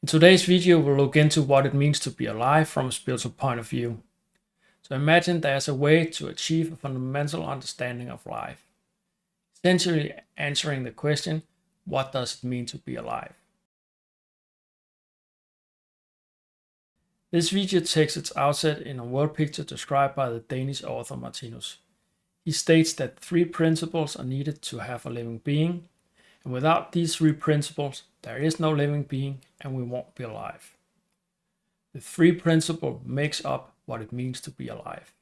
In today's video, we'll look into what it means to be alive from a spiritual point of view. So imagine there's a way to achieve a fundamental understanding of life, essentially answering the question, what does it mean to be alive? This video takes its outset in a world picture described by the Danish author Martinus. He states that 3 principles are needed to have a living being, and without these 3 principles, there is no living being and we won't be alive. The 3 principles makes up what it means to be alive.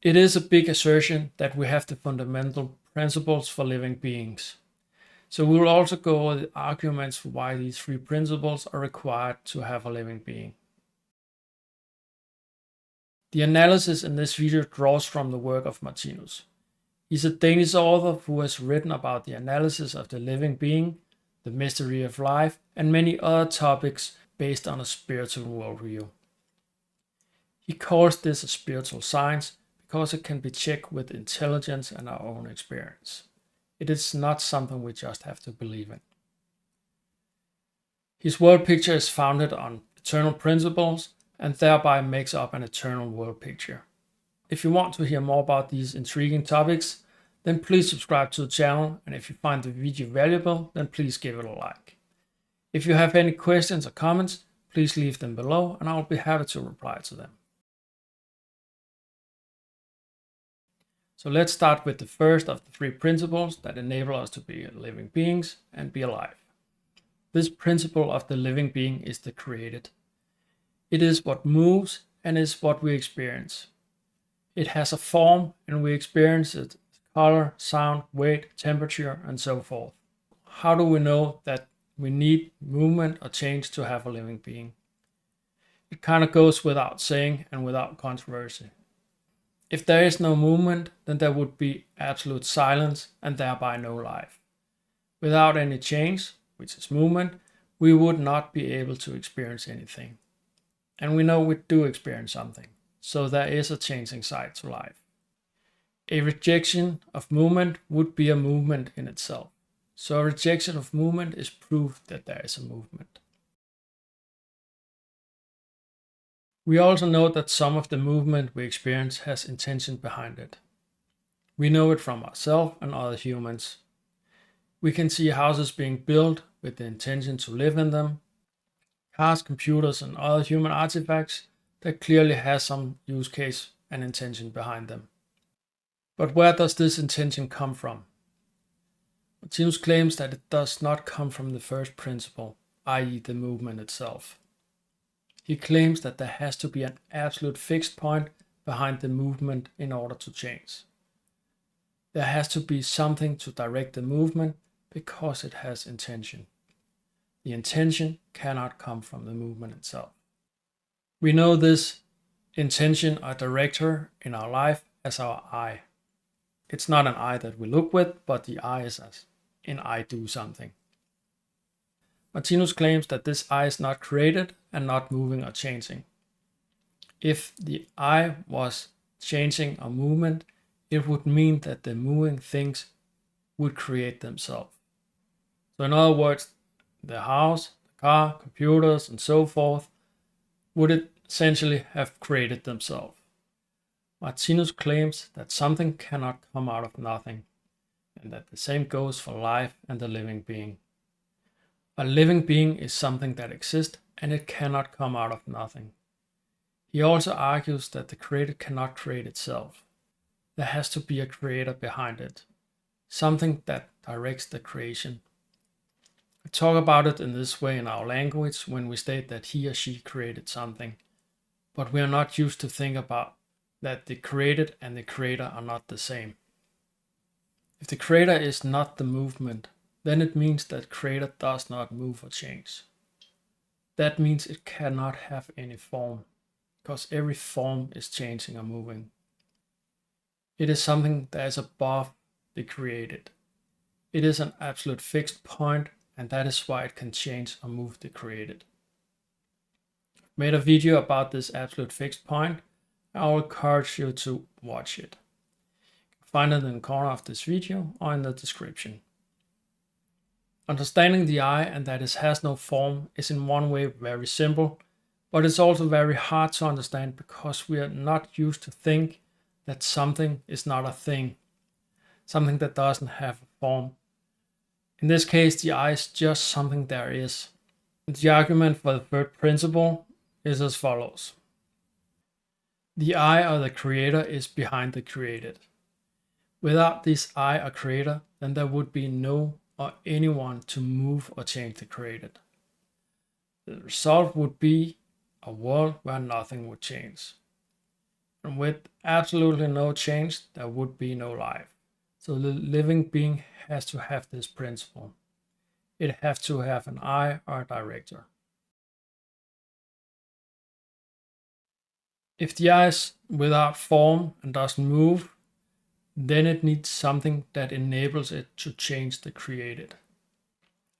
It is a big assertion that we have the fundamental principles for living beings. So we will also go over the arguments for why these 3 principles are required to have a living being. The analysis in this video draws from the work of Martinus. He's a Danish author who has written about the analysis of the living being, the mystery of life, and many other topics based on a spiritual worldview. He calls this a spiritual science because it can be checked with intelligence and our own experience. It is not something we just have to believe in. His world picture is founded on eternal principles and thereby makes up an eternal world picture. If you want to hear more about these intriguing topics, then please subscribe to the channel, and if you find the video valuable, then please give it a like. If you have any questions or comments, please leave them below and I will be happy to reply to them. So let's start with the first of the 3 principles that enable us to be living beings and be alive. This principle of the living being is the created. It is what moves and is what we experience. It has a form and we experience it, color, sound, weight, temperature, and so forth. How do we know that we need movement or change to have a living being? It kind of goes without saying and without controversy. If there is no movement, then there would be absolute silence and thereby no life. Without any change, which is movement, we would not be able to experience anything. And we know we do experience something, so there is a changing side to life. A rejection of movement would be a movement in itself. So a rejection of movement is proof that there is a movement. We also know that some of the movement we experience has intention behind it. We know it from ourselves and other humans. We can see houses being built with the intention to live in them, cars, computers, and other human artifacts that clearly has some use case and intention behind them. But where does this intention come from? Martinus claims that it does not come from the first principle, i.e. the movement itself. He claims that there has to be an absolute fixed point behind the movement in order to change. There has to be something to direct the movement because it has intention. The intention cannot come from the movement itself. We know this intention or director in our life as our I. It's not an I that we look with, but the I is as in I do something. Martinus claims that this I is not created and not moving or changing. If the I was changing or movement, it would mean that the moving things would create themselves. So in other words, the house, the car, computers, and so forth would essentially have created themselves. Martinus claims that something cannot come out of nothing, and that the same goes for life and the living being. A living being is something that exists and it cannot come out of nothing. He also argues that the created cannot create itself. There has to be a creator behind it, something that directs the creation. We talk about it in this way in our language when we state that he or she created something, but we are not used to think about that the created and the creator are not the same. If the creator is not the movement, then it means that creator does not move or change. That means it cannot have any form, because every form is changing or moving. It is something that is above the created. It is an absolute fixed point, and that is why it can change or move the created. I made a video about this absolute fixed point. I will encourage you to watch it. You can find it in the corner of this video or in the description. Understanding the eye and that it has no form is in one way very simple, but it's also very hard to understand because we are not used to think that something is not a thing, something that doesn't have a form. In this case, the eye is just something there is. The argument for the third principle is as follows. The I or the creator is behind the created. Without this I or creator, then there would be no or anyone to move or change the created. The result would be a world where nothing would change. And with absolutely no change, there would be no life. So the living being has to have this principle. It has to have an I or a director. If the eye is without form and doesn't move, then it needs something that enables it to change the created.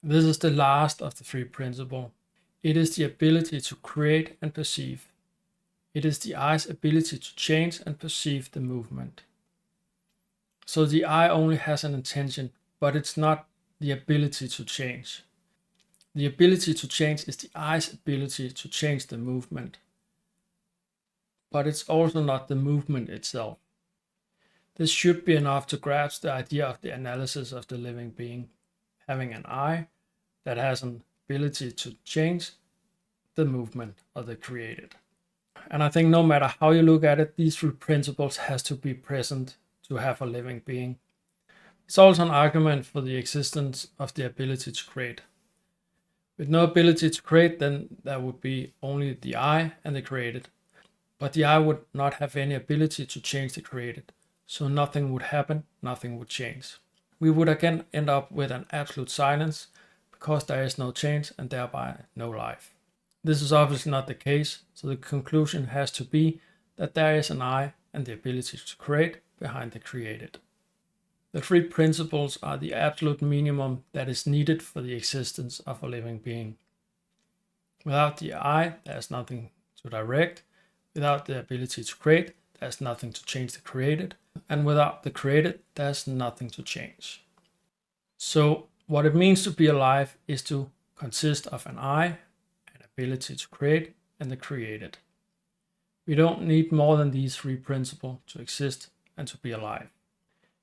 This is the last of the three principles. It is the ability to create and perceive. It is the eye's ability to change and perceive the movement. So the eye only has an intention, but it's not the ability to change. The ability to change is the eye's ability to change the movement, but it's also not the movement itself. This should be enough to grasp the idea of the analysis of the living being, having an eye that has an ability to change the movement of the created. And I think no matter how you look at it, these three principles has to be present to have a living being. It's also an argument for the existence of the ability to create. With no ability to create, then there would be only the I and the created. But the I would not have any ability to change the created. So nothing would happen, nothing would change. We would again end up with an absolute silence because there is no change and thereby no life. This is obviously not the case, so the conclusion has to be that there is an I and the ability to create behind the created. The three principles are the absolute minimum that is needed for the existence of a living being. Without the I, there is nothing to direct. Without the ability to create, there is nothing to change the created. And without the created, there is nothing to change. So what it means to be alive is to consist of an I, an ability to create, and the created. We don't need more than these three principles to exist and to be alive.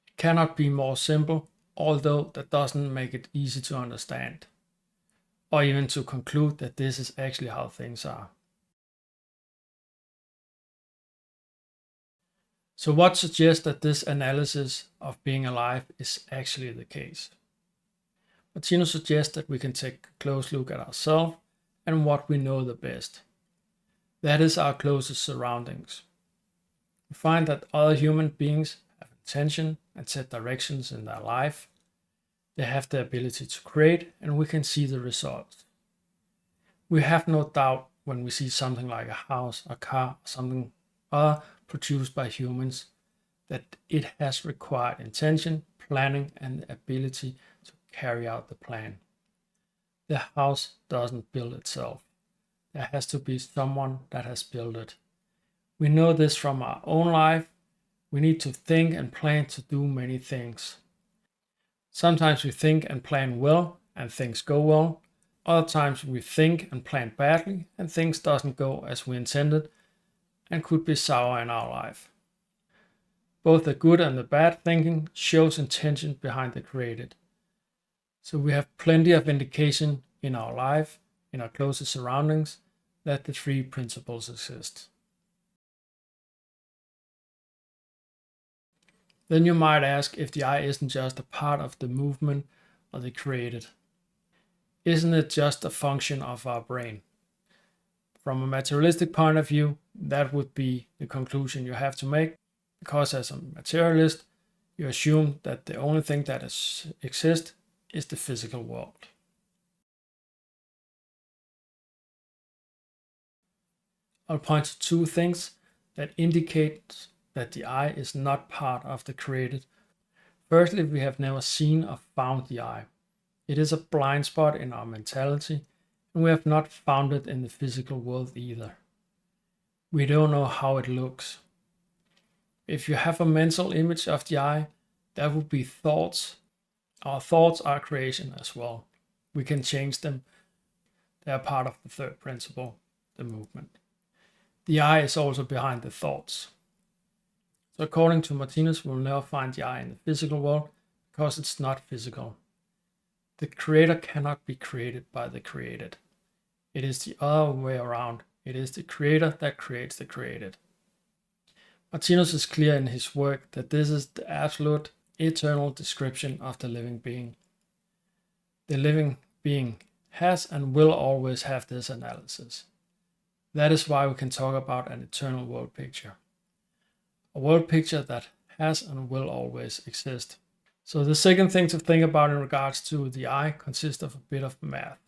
It cannot be more simple, although that doesn't make it easy to understand, or even to conclude that this is actually how things are. So what suggests that this analysis of being alive is actually the case? Martinus suggests that we can take a close look at ourselves and what we know the best. That is our closest surroundings. We find that other human beings have intention and set directions in their life. They have the ability to create, and we can see the results. We have no doubt when we see something like a house, a car, or something other produced by humans, that it has required intention, planning, and the ability to carry out the plan. The house doesn't build itself. There has to be someone that has built it. We know this from our own life. We need to think and plan to do many things. Sometimes we think and plan well and things go well. Other times we think and plan badly and things doesn't go as we intended and could be sour in our life. Both the good and the bad thinking shows intention behind the created. So we have plenty of indication in our life, in our closest surroundings, that the three principles exist. Then you might ask if the I isn't just a part of the movement of the created. Isn't it just a function of our brain? From a materialistic point of view, that would be the conclusion you have to make, because as a materialist, you assume that the only thing that exists is the physical world. I'll point to two things that indicate that the I is not part of the created. Firstly, we have never seen or found the I. It is a blind spot in our mentality, and we have not found it in the physical world either. We don't know how it looks. If you have a mental image of the I, that would be thoughts. Our thoughts are creation as well. we can change them. They are part of the third principle, the movement. The I is also behind the thoughts. So according to Martinus, we'll never find the I in the physical world because it's not physical. The creator cannot be created by the created. It is the other way around. It is the creator that creates the created. Martinus is clear in his work that this is the absolute, eternal description of the living being. The living being has and will always have this analysis. That is why we can talk about an eternal world picture. A world picture that has and will always exist. So the second thing to think about in regards to the I consists of a bit of math.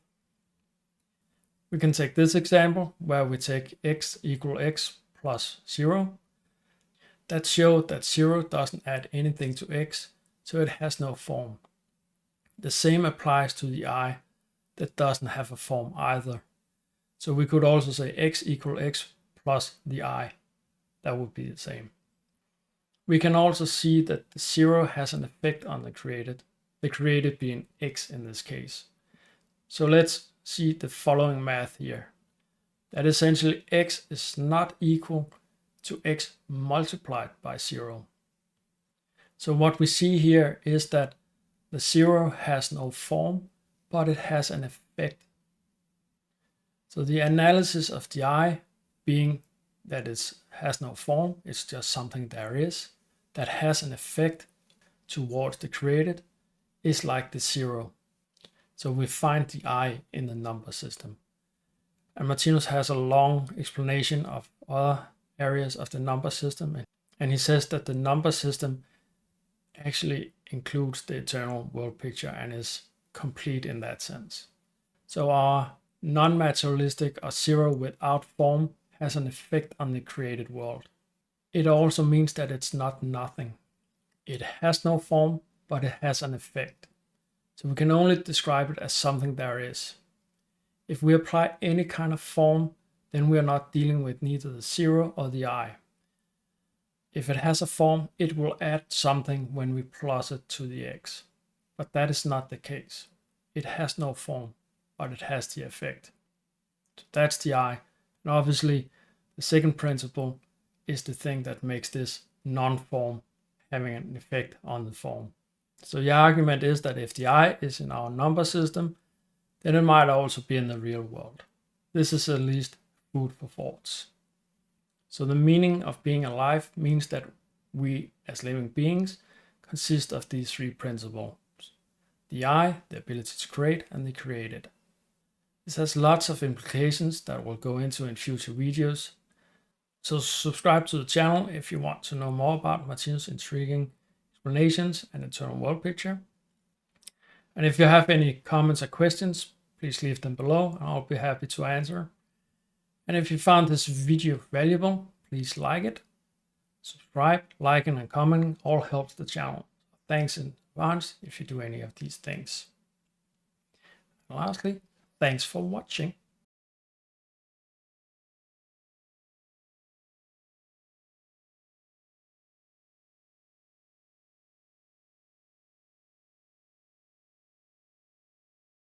We can take this example where we take x equal x plus 0. That shows that 0 doesn't add anything to x, so it has no form. The same applies to the I that doesn't have a form either. So we could also say x equal x plus the I. That would be the same. We can also see that the 0 has an effect on the created being x in this case. So let's see the following math here. That essentially x is not equal to x multiplied by 0. So what we see here is that the 0 has no form, but it has an effect. So the analysis of the I being that it has no form, it's just something there is, that has an effect towards the created, is like the 0. So we find the I in the number system. And Martinus has a long explanation of other areas of the number system, and he says that the number system actually includes the eternal world picture and is complete in that sense. So our non-materialistic or 0 without form has an effect on the created world. It also means that it's not nothing. It has no form, but it has an effect. So we can only describe it as something there is. If we apply any kind of form, then we are not dealing with neither the 0 or the I. If it has a form, it will add something when we plus it to the x. But that is not the case. It has no form, but it has the effect. So that's the I. And obviously, the second principle is the thing that makes this non-form having an effect on the form. So the argument is that if the I is in our number system, then it might also be in the real world. This is at least food for thoughts. So the meaning of being alive means that we as living beings consist of these three principles. The I, the ability to create, and the created. This has lots of implications that we'll go into in future videos. So subscribe to the channel if you want to know more about Martinus' intriguing explanations and eternal world picture. And if you have any comments or questions, please leave them below and I'll be happy to answer. And if you found this video valuable, please like it. Subscribe, liking and commenting all helps the channel. Thanks in advance if you do any of these things. And lastly, thanks for watching.